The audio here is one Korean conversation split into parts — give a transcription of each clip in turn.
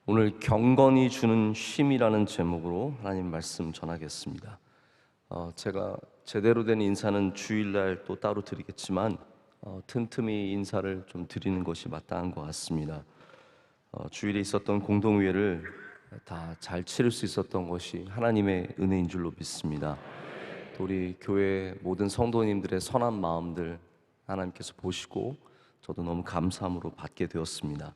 오늘 경건이 주는 쉼이라는 제목으로 하나님 말씀 전하겠습니다. 제가 제대로 된 인사는 주일날 또 따로 드리겠지만 틈틈이 인사를 좀 드리는 것이 마땅한 것 같습니다. 주일에 있었던 공동회를 다 잘 치를 수 있었던 것이 하나님의 은혜인 줄로 믿습니다. 또 우리 교회 모든 성도님들의 선한 마음들 하나님께서 보시고 저도 너무 감사함으로 받게 되었습니다.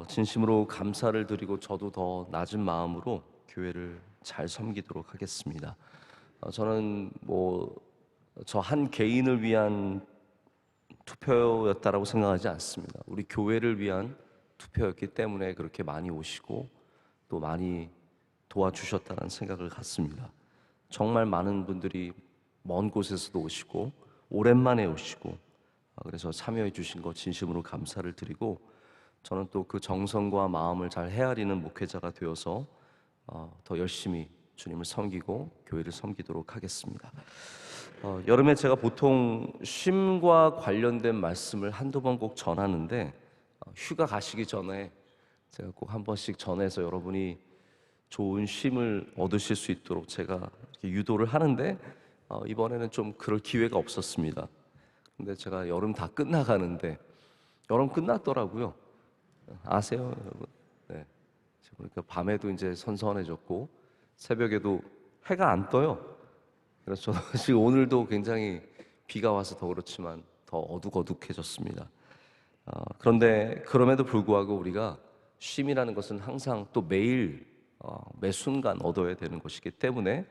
진심으로 감사를 드리고 저도 더 낮은 마음으로 교회를 잘 섬기도록 하겠습니다. 저는 저 한 개인을 위한 투표였다라고 생각하지 않습니다. 우리 교회를 위한 투표였기 때문에 그렇게 많이 오시고 또 많이 도와주셨다는 생각을 갖습니다. 정말 많은 분들이 먼 곳에서도 오시고 오랜만에 오시고 그래서 참여해 주신 것 진심으로 감사를 드리고 저는 또 그 정성과 마음을 잘 헤아리는 목회자가 되어서 더 열심히 주님을 섬기고 교회를 섬기도록 하겠습니다. 여름에 제가 보통 쉼과 관련된 말씀을 한두 번 꼭 전하는데 휴가 가시기 전에 제가 꼭 한 번씩 전해서 여러분이 좋은 쉼을 얻으실 수 있도록 제가 이렇게 유도를 하는데 이번에는 좀 그럴 기회가 없었습니다. 근데 제가 여름 다 끝나가는데 여름 끝났더라고요. 아세요, 여러분? 네. 보니까 밤에도 이제 선선해졌고 새벽에도 해가 안 떠요. 그래서 저는 지금 오늘도 굉장히 비가 와서 더 그렇지만 더 어둑어둑해졌습니다. 그런데 그럼에도 불구하고 우리가 쉼이라는 것은 항상 또 매일 매 순간 얻어야 되는 것이기 때문에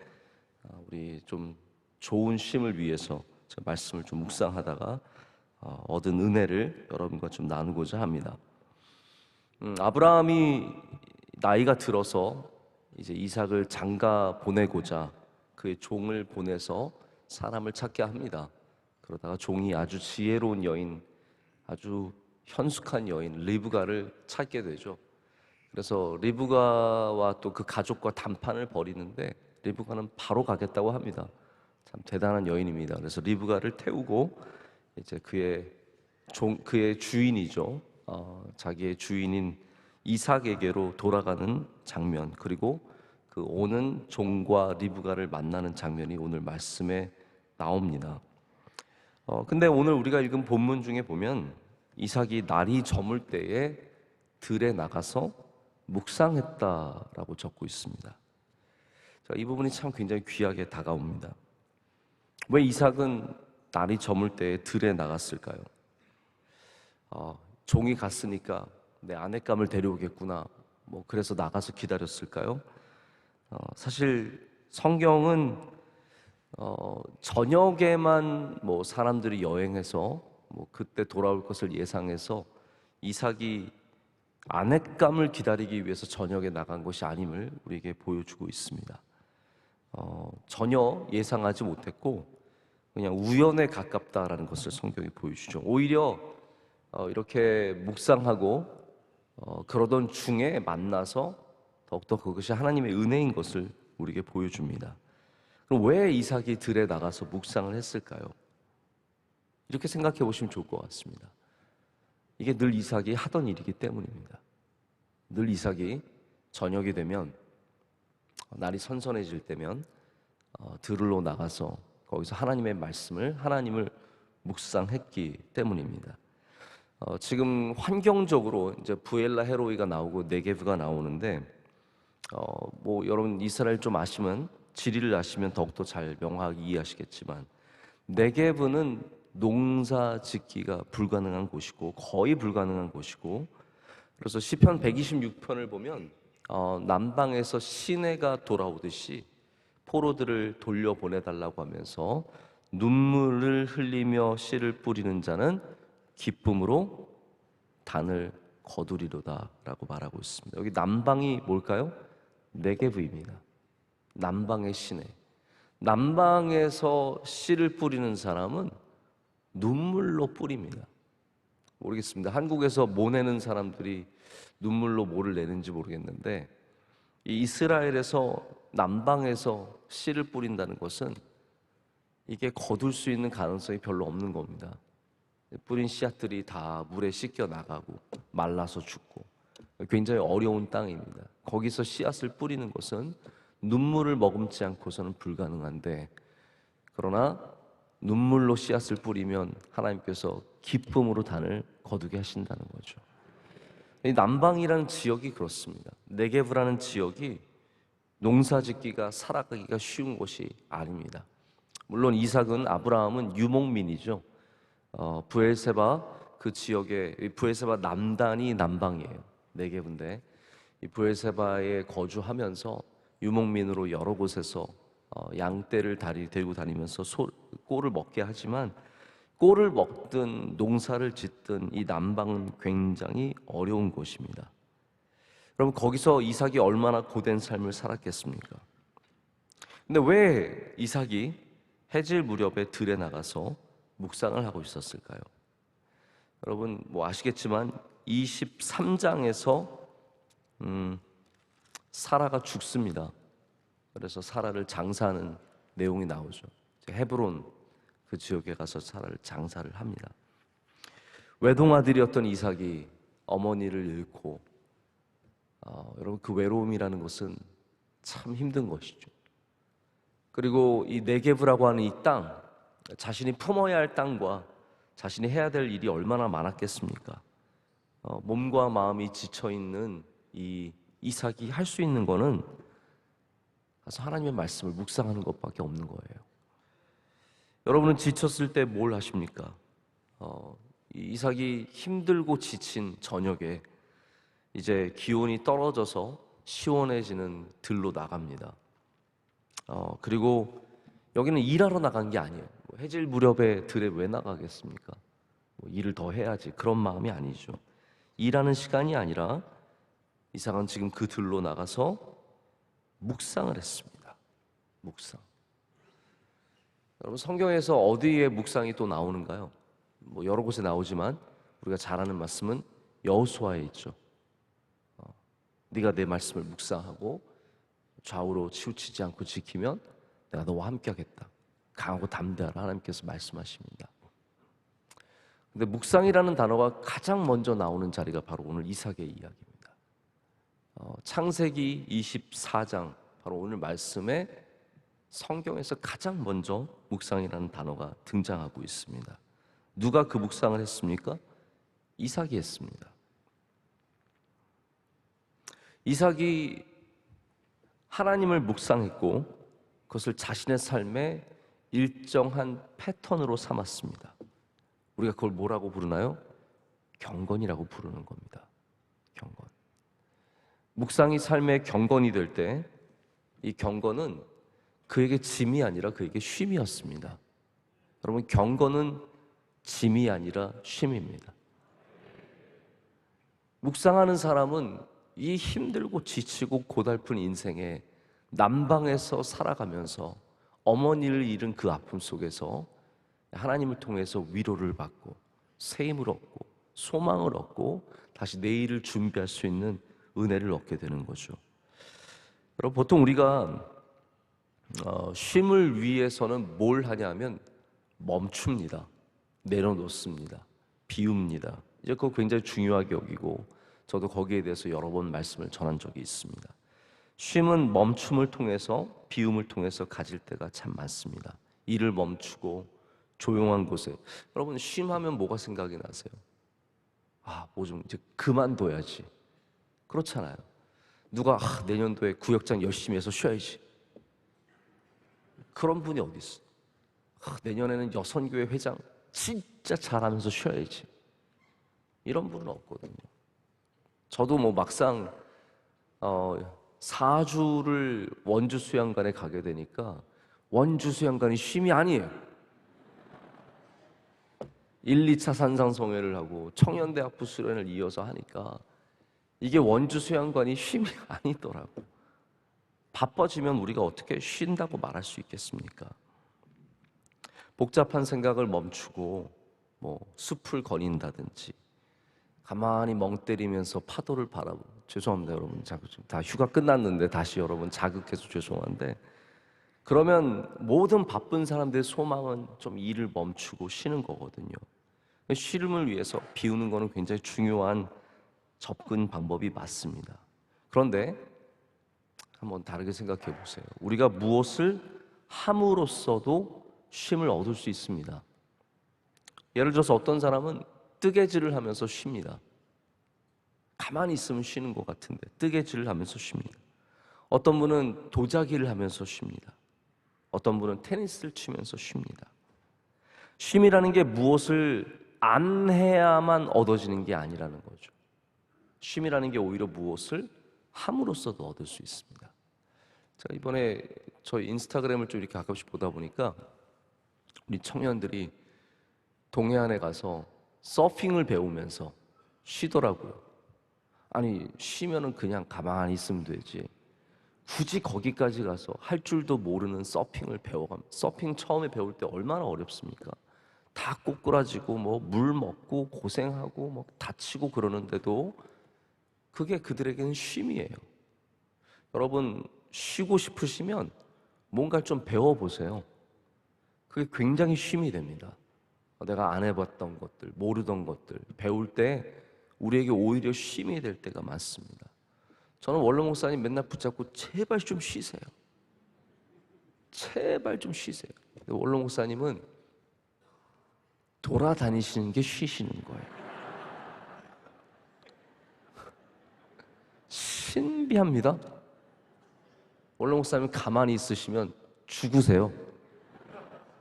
우리 좀 좋은 쉼을 위해서 제가 말씀을 좀 묵상하다가 얻은 은혜를 여러분과 좀 나누고자 합니다. 아브라함이 나이가 들어서 이제 이삭을 장가 보내고자 그의 종을 보내서 사람을 찾게 합니다. 그러다가 종이 아주 지혜로운 여인, 아주 현숙한 여인 리브가를 찾게 되죠. 그래서 리브가와 또 그 가족과談판을 벌이는데 리브가는 바로 가겠다고 합니다. 참 대단한 여인입니다. 그래서 리브가를 태우고 이제 그의 주인이죠. 자기의 주인인 이삭에게로 돌아가는 장면, 그리고 그 오는 종과 리브가를 만나는 장면이 오늘 말씀에 나옵니다. 근데 오늘 우리가 읽은 본문 중에 보면 이삭이 날이 저물 때에 들에 나가서 묵상했다라고 적고 있습니다. 자, 이 부분이 참 굉장히 귀하게 다가옵니다. 왜 이삭은 날이 저물 때에 들에 나갔을까요? 종이 갔으니까 내 아내감을 데려오겠구나, 그래서 나가서 기다렸을까요? 사실 성경은 저녁에만 사람들이 여행해서 그때 돌아올 것을 예상해서 이삭이 아내감을 기다리기 위해서 저녁에 나간 것이 아님을 우리에게 보여주고 있습니다. 전혀 예상하지 못했고 그냥 우연에 가깝다라는 것을 성경이 보여주죠. 오히려 이렇게 묵상하고 그러던 중에 만나서 더욱더 그것이 하나님의 은혜인 것을 우리에게 보여줍니다. 그럼 왜 이삭이 들에 나가서 묵상을 했을까요? 이렇게 생각해 보시면 좋을 것 같습니다. 이게 늘 이삭이 하던 일이기 때문입니다. 늘 이삭이 저녁이 되면, 날이 선선해질 때면 들으로 나가서 거기서 하나님의 말씀을, 하나님을 묵상했기 때문입니다. 지금 환경적으로 이제 부엘라 헤로이가 나오고 네게브가 나오는데 여러분 이스라엘 좀 아시면, 지리를 아시면 더욱더 잘 명확하게 이해하시겠지만 네게브는 농사 짓기가 불가능한 곳이고 거의 불가능한 곳이고, 그래서 시편 126편을 보면 남방에서 시내가 돌아오듯이 포로들을 돌려보내달라고 하면서 눈물을 흘리며 씨를 뿌리는 자는 기쁨으로 단을 거두리로다 라고 말하고 있습니다. 여기 남방이 뭘까요? 네게브입니다. 남방의 시내. 남방에서 씨를 뿌리는 사람은 눈물로 뿌립니다. 모르겠습니다. 한국에서 뭐 내는 사람들이 눈물로 뭐를 내는지 모르겠는데, 이 이스라엘에서 남방에서 씨를 뿌린다는 것은 이게 거둘 수 있는 가능성이 별로 없는 겁니다. 뿌린 씨앗들이 다 물에 씻겨 나가고 말라서 죽고, 굉장히 어려운 땅입니다. 거기서 씨앗을 뿌리는 것은 눈물을 머금지 않고서는 불가능한데, 그러나 눈물로 씨앗을 뿌리면 하나님께서 기쁨으로 단을 거두게 하신다는 거죠. 이 남방이라는 지역이 그렇습니다. 네게브라는 지역이 농사짓기가 살아가기가 쉬운 곳이 아닙니다. 물론 이삭은, 아브라함은 유목민이죠. 브엘세바, 그 지역의 브엘세바 남단이 남방이에요. 네게브인데 이 브엘세바에 거주하면서 유목민으로 여러 곳에서 양떼를 들고 다니면서 꼴을 먹게 하지만, 꼴을 먹든 농사를 짓든 이 남방은 굉장히 어려운 곳입니다. 여러분, 거기서 이삭이 얼마나 고된 삶을 살았겠습니까? 근데 왜 이삭이 해질 무렵에 들에 나가서 묵상을 하고 있었을까요? 여러분 뭐 아시겠지만 23장에서 사라가 죽습니다. 그래서 사라를 장사하는 내용이 나오죠. 헤브론 그 지역에 가서 사라를 장사를 합니다. 외동아들이었던 이삭이 어머니를 잃고, 여러분 그 외로움이라는 것은 참 힘든 것이죠. 그리고 이 네게브라고 하는 이 땅, 자신이 품어야 할 땅과 자신이 해야 될 일이 얼마나 많았겠습니까? 몸과 마음이 지쳐있는 이 이삭이 할 수 있는 거는 가서 하나님의 말씀을 묵상하는 것밖에 없는 거예요. 여러분은 지쳤을 때 뭘 하십니까? 이삭이 힘들고 지친 저녁에 이제 기온이 떨어져서 시원해지는 들로 나갑니다. 그리고 여기는 일하러 나간 게 아니에요. 해질 무렵에 들에 왜 나가겠습니까? 일을 더 해야지, 그런 마음이 아니죠. 일하는 시간이 아니라 이삭은 지금 그 들로 나가서 묵상을 했습니다. 묵상. 여러분, 성경에서 어디에 묵상이 또 나오는가요? 뭐 여러 곳에 나오지만 우리가 잘 아는 말씀은 여호수아에 있죠. 네가 내 말씀을 묵상하고 좌우로 치우치지 않고 지키면 내가 너와 함께 하겠다. 강하고 담대하라, 하나님께서 말씀하십니다. 근데 묵상이라는 단어가 가장 먼저 나오는 자리가 바로 오늘 이삭의 이야기입니다. 창세기 24장, 바로 오늘 말씀에 성경에서 가장 먼저 묵상이라는 단어가 등장하고 있습니다. 누가 그 묵상을 했습니까? 이삭이 했습니다. 이삭이 하나님을 묵상했고 그것을 자신의 삶의 일정한 패턴으로 삼았습니다. 우리가 그걸 뭐라고 부르나요? 경건이라고 부르는 겁니다. 경건. 묵상이 삶의 경건이 될 때 이 경건은 그에게 짐이 아니라 그에게 쉼이었습니다. 여러분, 경건은 짐이 아니라 쉼입니다. 묵상하는 사람은 이 힘들고 지치고 고달픈 인생에 남방에서 살아가면서 어머니를 잃은 그 아픔 속에서 하나님을 통해서 위로를 받고 새 힘을 얻고 소망을 얻고 다시 내일을 준비할 수 있는 은혜를 얻게 되는 거죠. 여러분, 보통 우리가 쉼을 위해서는 뭘 하냐면 멈춥니다. 내려놓습니다. 비웁니다. 이제 그거 굉장히 중요하게 여기고 저도 거기에 대해서 여러 번 말씀을 전한 적이 있습니다. 쉼은 멈춤을 통해서, 비움을 통해서 가질 때가 참 많습니다. 일을 멈추고 조용한 곳에. 여러분, 쉼하면 뭐가 생각이 나세요? 뭐 좀 이제 그만둬야지. 그렇잖아요. 누가 내년도에 구역장 열심히 해서 쉬어야지. 그런 분이 어디 있어? 내년에는 여선교회 회장 진짜 잘하면서 쉬어야지. 이런 분은 없거든요. 저도 뭐 막상 4주를 원주 수양관에 가게 되니까 원주 수양관이 쉼이 아니에요. 1, 2차 산상성회를 하고 청년대학부 수련을 이어서 하니까 이게 원주 수양관이 쉼이 아니더라고요. 바빠지면 우리가 어떻게 쉰다고 말할 수 있겠습니까? 복잡한 생각을 멈추고 뭐 숲을 거닌다든지 가만히 멍 때리면서 파도를 바라보고, 죄송합니다 여러분, 다 휴가 끝났는데 다시 여러분 자극해서 죄송한데, 그러면 모든 바쁜 사람들의 소망은 좀 일을 멈추고 쉬는 거거든요. 쉼을 위해서 비우는 거는 굉장히 중요한 접근 방법이 맞습니다. 그런데 한번 다르게 생각해 보세요. 우리가 무엇을 함으로써도 쉼을 얻을 수 있습니다. 예를 들어서 어떤 사람은 뜨개질을 하면서 쉽니다. 가만히 있으면 쉬는 것 같은데 뜨개질을 하면서 쉽니다. 어떤 분은 도자기를 하면서 쉽니다. 어떤 분은 테니스를 치면서 쉽니다. 쉼이라는 게 무엇을 안 해야만 얻어지는 게 아니라는 거죠. 쉼이라는 게 오히려 무엇을 함으로써도 얻을 수 있습니다. 제가 이번에 저희 인스타그램을 좀 이렇게 가끔씩 보다 보니까 우리 청년들이 동해안에 가서 서핑을 배우면서 쉬더라고요. 아니, 쉬면은 그냥 가만히 있으면 되지. 굳이 거기까지 가서 할 줄도 모르는 서핑을 배워가면, 서핑 처음에 배울 때 얼마나 어렵습니까? 다 꼬꾸라지고 뭐 물 먹고 고생하고 뭐 다치고 그러는데도 그게 그들에게는 쉼이에요. 여러분, 쉬고 싶으시면 뭔가를 좀 배워보세요. 그게 굉장히 쉼이 됩니다. 내가 안 해봤던 것들, 모르던 것들 배울 때 우리에게 오히려 쉼이 될 때가 많습니다. 저는 원로 목사님 맨날 붙잡고 제발 좀 쉬세요. 제발 좀 쉬세요. 원로 목사님은 돌아다니시는 게 쉬시는 거예요. 신비합니다. 원로 목사님 가만히 있으시면 죽으세요.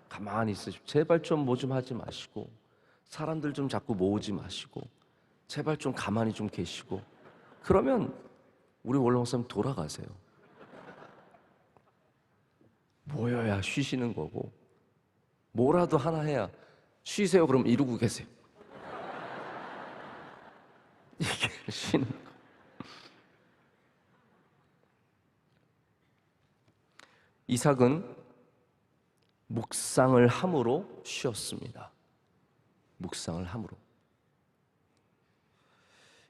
가만히 있으시고 제발 좀 뭐 좀 하지 마시고 사람들 좀 자꾸 모으지 마시고 제발 좀 가만히 좀 계시고 그러면 우리 원로 목사님 돌아가세요. 모여야 쉬시는 거고 뭐라도 하나 해야 쉬세요. 그럼 이러고 계세요. 이게 쉬는 거. 이삭은 묵상을 함으로 쉬었습니다. 묵상을 함으로.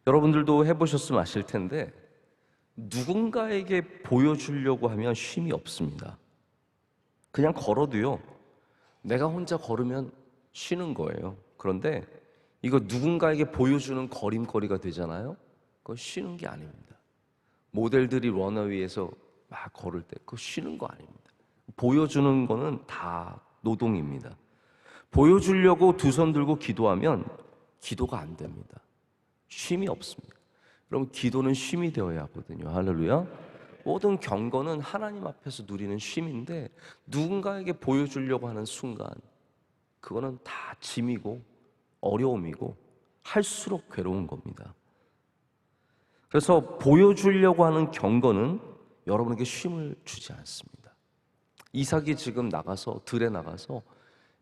여러분들도 해보셨으면 아실 텐데 누군가에게 보여주려고 하면 쉼이 없습니다. 그냥 걸어도요, 내가 혼자 걸으면 쉬는 거예요. 그런데 이거 누군가에게 보여주는 걸음걸이가 되잖아요. 그거 쉬는 게 아닙니다. 모델들이 러너웨이에서 막 걸을 때 그거 쉬는 거 아닙니다. 보여주는 거는 다 노동입니다. 보여주려고 두 손 들고 기도하면 기도가 안 됩니다. 쉼이 없습니다. 그럼 기도는 쉼이 되어야 하거든요. 할렐루야. 모든 경건은 하나님 앞에서 누리는 쉼인데 누군가에게 보여주려고 하는 순간 그거는 다 짐이고 어려움이고 할수록 괴로운 겁니다. 그래서 보여주려고 하는 경건은 여러분에게 쉼을 주지 않습니다. 이삭이 지금 나가서 들에 나가서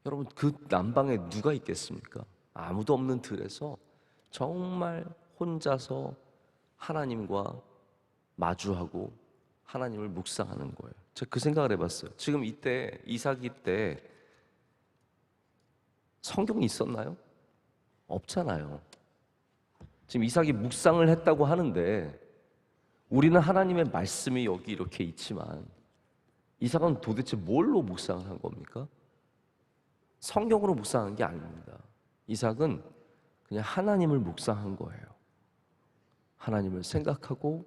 여러분 그 남방에 누가 있겠습니까? 아무도 없는 들에서 정말 혼자서 하나님과 마주하고 하나님을 묵상하는 거예요. 제가 그 생각을 해봤어요. 지금 이때 이삭이 때 성경이 있었나요? 없잖아요. 지금 이삭이 묵상을 했다고 하는데 우리는 하나님의 말씀이 여기 이렇게 있지만 이삭은 도대체 뭘로 묵상을 한 겁니까? 성경으로 묵상한 게 아닙니다. 이삭은 그냥 하나님을 묵상한 거예요. 하나님을 생각하고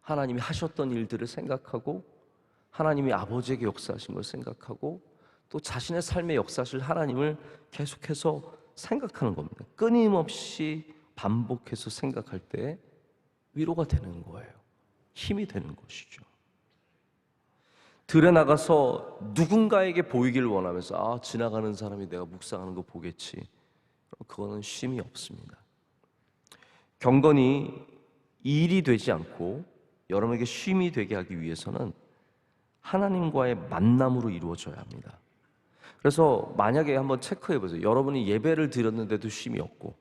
하나님이 하셨던 일들을 생각하고 하나님이 아버지에게 역사하신 걸 생각하고 또 자신의 삶의 역사실 하나님을 계속해서 생각하는 겁니다. 끊임없이 반복해서 생각할 때 위로가 되는 거예요. 힘이 되는 것이죠. 들에 나가서 누군가에게 보이기를 원하면서 지나가는 사람이 내가 묵상하는 거 보겠지. 그거는 쉼이 없습니다. 경건이 일이 되지 않고 여러분에게 쉼이 되게 하기 위해서는 하나님과의 만남으로 이루어져야 합니다. 그래서 만약에 한번 체크해 보세요. 여러분이 예배를 드렸는데도 쉼이 없고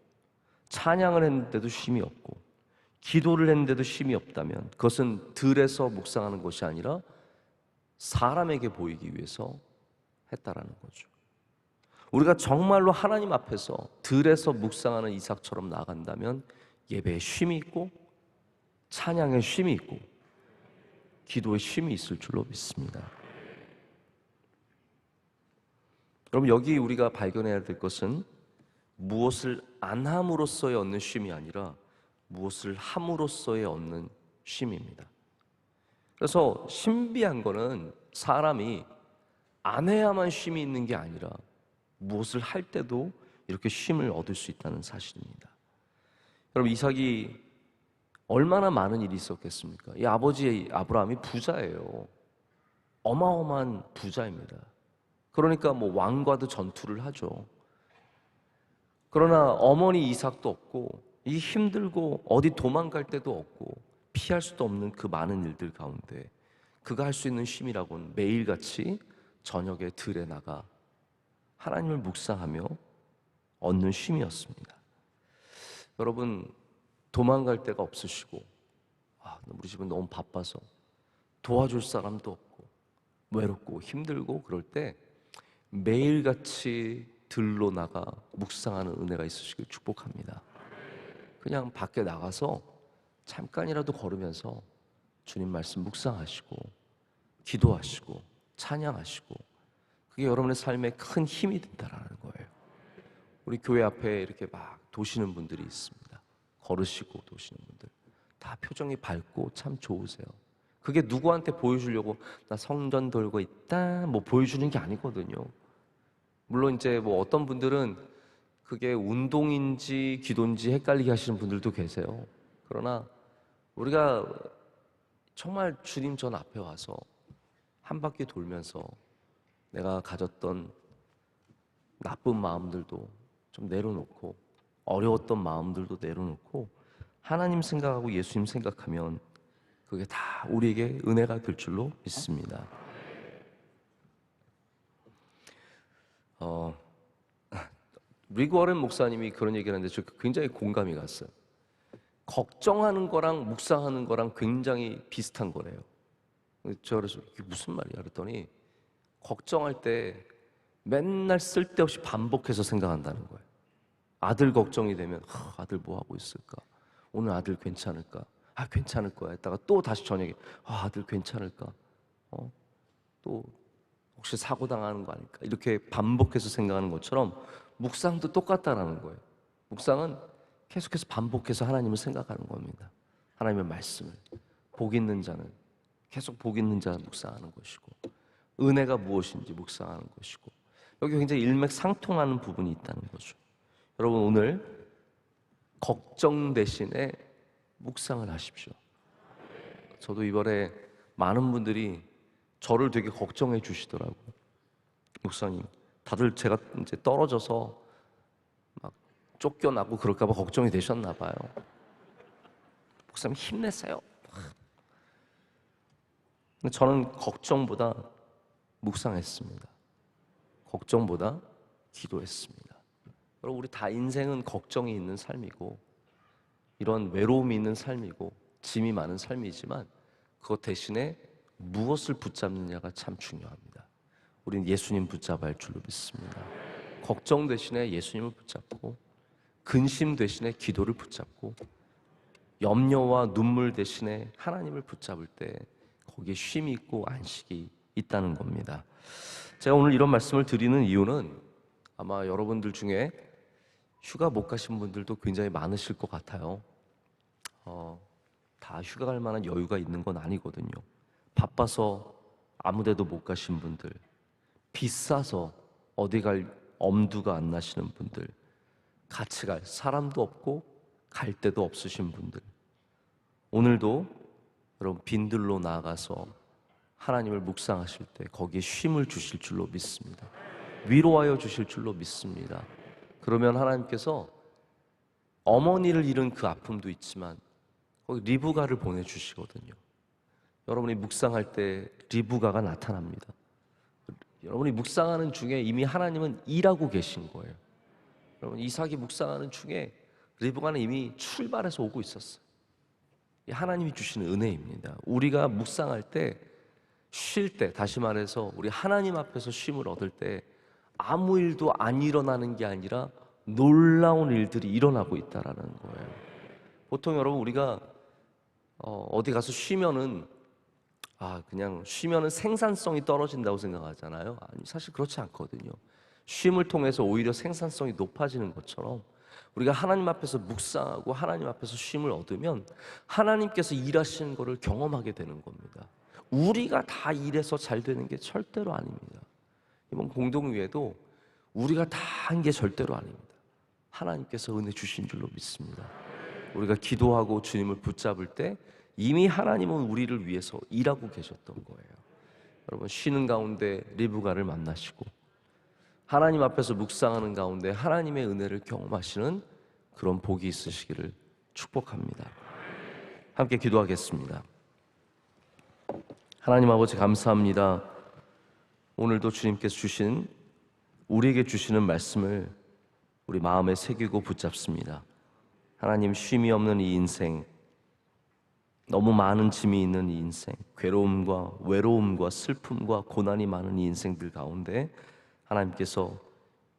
찬양을 했는데도 쉼이 없고 기도를 했는데도 쉼이 없다면 그것은 들에서 묵상하는 것이 아니라 사람에게 보이기 위해서 했다라는 거죠. 우리가 정말로 하나님 앞에서 들에서 묵상하는 이삭처럼 나간다면 예배에 쉼이 있고 찬양에 쉼이 있고 기도에 쉼이 있을 줄로 믿습니다. 여러분, 여기 우리가 발견해야 될 것은 무엇을 안 함으로써의 얻는 쉼이 아니라 무엇을 함으로써의 얻는 쉼입니다. 그래서 신비한 거는 사람이 안 해야만 쉼이 있는 게 아니라 무엇을 할 때도 이렇게 쉼을 얻을 수 있다는 사실입니다. 여러분, 이삭이 얼마나 많은 일이 있었겠습니까? 이 아버지 아브라함이 부자예요. 어마어마한 부자입니다. 그러니까 뭐 왕과도 전투를 하죠. 그러나 어머니 이삭도 없고, 이 힘들고 어디 도망갈 데도 없고 피할 수도 없는 그 많은 일들 가운데 그가 할 수 있는 쉼이라고는 매일같이 저녁에 들에 나가 하나님을 묵상하며 얻는 쉼이었습니다. 여러분, 도망갈 데가 없으시고 우리 집은 너무 바빠서 도와줄 사람도 없고 외롭고 힘들고 그럴 때 매일같이 들로 나가 묵상하는 은혜가 있으시길 축복합니다. 그냥 밖에 나가서 잠깐이라도 걸으면서 주님 말씀 묵상하시고 기도하시고 찬양하시고, 그게 여러분의 삶에 큰 힘이 된다라는 거예요. 우리 교회 앞에 이렇게 막 도시는 분들이 있습니다. 걸으시고 도시는 분들 다 표정이 밝고 참 좋으세요. 그게 누구한테 보여주려고 나 성전 돌고 있다 뭐 보여주는 게 아니거든요. 물론 이제 뭐 어떤 분들은 그게 운동인지 기도인지 헷갈리게 하시는 분들도 계세요. 그러나 우리가 정말 주님 전 앞에 와서 한 바퀴 돌면서 내가 가졌던 나쁜 마음들도 좀 내려놓고 어려웠던 마음들도 내려놓고 하나님 생각하고 예수님 생각하면 그게 다 우리에게 은혜가 될 줄로 믿습니다. 리그 워렌 목사님이 그런 얘기를 하는데 저 굉장히 공감이 갔어요. 걱정하는 거랑 묵상하는 거랑 굉장히 비슷한 거래요. 저 그래서 이게 무슨 말이야 그랬더니 걱정할 때 맨날 쓸데없이 반복해서 생각한다는 거예요. 아들 걱정이 되면 아들 뭐 하고 있을까? 오늘 아들 괜찮을까? 괜찮을 거야 했다가 또 다시 저녁에 아들 괜찮을까? 또 혹시 사고 당하는 거 아닐까? 이렇게 반복해서 생각하는 것처럼 묵상도 똑같다라는 거예요. 묵상은 계속해서 반복해서 하나님을 생각하는 겁니다. 하나님의 말씀을 복 있는 자는 계속 복 있는 자 묵상하는 것이고 은혜가 무엇인지 묵상하는 것이고, 여기 굉장히 일맥상통하는 부분이 있다는 거죠. 여러분, 오늘 걱정 대신에 묵상을 하십시오. 저도 이번에 많은 분들이 저를 되게 걱정해 주시더라고요. 목사님, 다들 제가 이제 떨어져서 막 쫓겨나고 그럴까 봐 걱정이 되셨나 봐요. 목사님 힘내세요. 근데 저는 걱정보다 묵상했습니다. 걱정보다 기도했습니다. 여러분, 우리 다 인생은 걱정이 있는 삶이고 이런 외로움이 있는 삶이고 짐이 많은 삶이지만 그것 대신에 무엇을 붙잡느냐가 참 중요합니다. 우리는 예수님 붙잡아야 할 줄로 믿습니다. 걱정 대신에 예수님을 붙잡고 근심 대신에 기도를 붙잡고 염려와 눈물 대신에 하나님을 붙잡을 때 거기에 쉼이 있고 안식이 있다는 겁니다. 제가 오늘 이런 말씀을 드리는 이유는 아마 여러분들 중에 휴가 못 가신 분들도 굉장히 많으실 것 같아요. 다 휴가 갈 만한 여유가 있는 건 아니거든요. 바빠서 아무 데도 못 가신 분들, 비싸서 어디 갈 엄두가 안 나시는 분들, 같이 갈 사람도 없고 갈 데도 없으신 분들, 오늘도 여러분 빈들로 나아가서 하나님을 묵상하실 때 거기에 쉼을 주실 줄로 믿습니다. 위로하여 주실 줄로 믿습니다. 그러면 하나님께서 어머니를 잃은 그 아픔도 있지만 거기 리브가를 보내주시거든요. 여러분이 묵상할 때 리브가가 나타납니다. 여러분이 묵상하는 중에 이미 하나님은 일하고 계신 거예요. 여러분, 이삭이 묵상하는 중에 리브가는 이미 출발해서 오고 있었어요. 하나님이 주시는 은혜입니다. 우리가 묵상할 때, 쉴 때, 다시 말해서 우리 하나님 앞에서 쉼을 얻을 때 아무 일도 안 일어나는 게 아니라 놀라운 일들이 일어나고 있다라는 거예요. 보통 여러분 우리가 어디 가서 쉬면은 그냥 쉬면은 생산성이 떨어진다고 생각하잖아요. 아니, 사실 그렇지 않거든요. 쉼을 통해서 오히려 생산성이 높아지는 것처럼 우리가 하나님 앞에서 묵상하고 하나님 앞에서 쉼을 얻으면 하나님께서 일하시는 것을 경험하게 되는 겁니다. 우리가 다 일해서 잘 되는 게 절대로 아닙니다. 이번 공동회에도 우리가 다 한 게 절대로 아닙니다. 하나님께서 은혜 주신 줄로 믿습니다. 우리가 기도하고 주님을 붙잡을 때 이미 하나님은 우리를 위해서 일하고 계셨던 거예요. 여러분, 쉬는 가운데 리브가를 만나시고 하나님 앞에서 묵상하는 가운데 하나님의 은혜를 경험하시는 그런 복이 있으시기를 축복합니다. 함께 기도하겠습니다. 하나님 아버지, 감사합니다. 오늘도 주님께서 주신, 우리에게 주시는 말씀을 우리 마음에 새기고 붙잡습니다. 하나님, 쉼이 없는 이 인생, 너무 많은 짐이 있는 이 인생, 괴로움과 외로움과 슬픔과 고난이 많은 이 인생들 가운데 하나님께서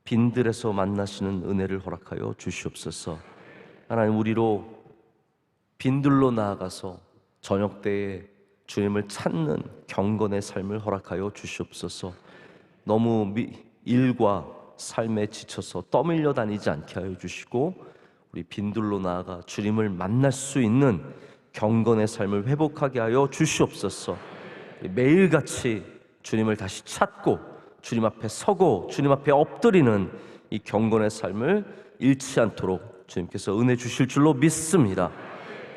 빈들에서 만나시는 은혜를 허락하여 주시옵소서. 하나님, 우리로 빈들로 나아가서 저녁 때에 주님을 찾는 경건의 삶을 허락하여 주시옵소서. 너무 일과 삶에 지쳐서 떠밀려 다니지 않게 하여 주시고 우리 빈들로 나아가 주님을 만날 수 있는 경건의 삶을 회복하게 하여 주시옵소서. 매일같이 주님을 다시 찾고 주님 앞에 서고 주님 앞에 엎드리는 이 경건의 삶을 잃지 않도록 주님께서 은혜 주실 줄로 믿습니다.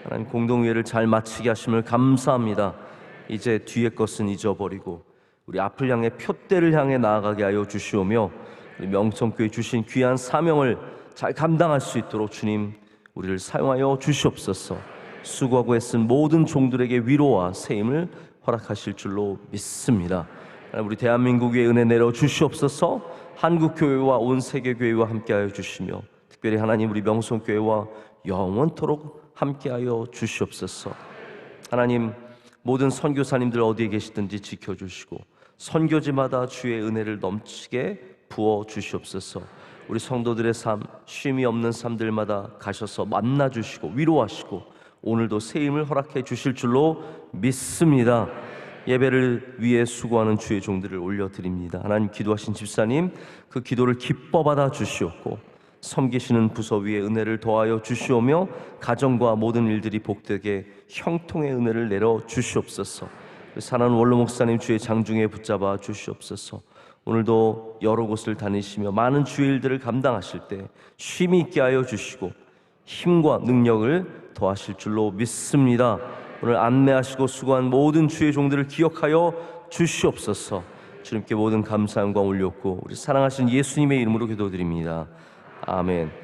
하나님, 공동회를 잘 마치게 하심을 감사합니다. 이제 뒤의 것은 잊어버리고 우리 앞을 향해 표대를 향해 나아가게 하여 주시오며 우리 명성교회 주신 귀한 사명을 잘 감당할 수 있도록 주님 우리를 사용하여 주시옵소서. 수고하고 애쓴 모든 종들에게 위로와 세임을 허락하실 줄로 믿습니다. 우리 대한민국에 은혜 내려 주시옵소서. 한국교회와 온 세계교회와 함께하여 주시며 특별히 하나님, 우리 명성교회와 영원토록 함께하여 주시옵소서. 하나님, 모든 선교사님들 어디에 계시든지 지켜주시고 선교지마다 주의 은혜를 넘치게 부어 주시옵소서. 우리 성도들의 삶, 쉼이 없는 삶들마다 가셔서 만나 주시고 위로하시고 오늘도 세임을 허락해 주실 줄로 믿습니다. 예배를 위해 수고하는 주의 종들을 올려드립니다. 하나님, 기도하신 집사님, 그 기도를 기뻐 받아 주시옵고 섬기시는 부서 위에 은혜를 더하여 주시오며 가정과 모든 일들이 복되게 형통의 은혜를 내려 주시옵소서. 사랑하는 원로 목사님, 주의 장중에 붙잡아 주시옵소서. 오늘도 여러 곳을 다니시며 많은 주의 일들을 감당하실 때 쉼이 있게 하여 주시고 힘과 능력을 더하실 줄로 믿습니다. 오늘 안내하시고 수고한 모든 주의 종들을 기억하여 주시옵소서. 주님께 모든 감사 영광 올렸고 우리 사랑하신 예수님의 이름으로 기도드립니다. 아멘.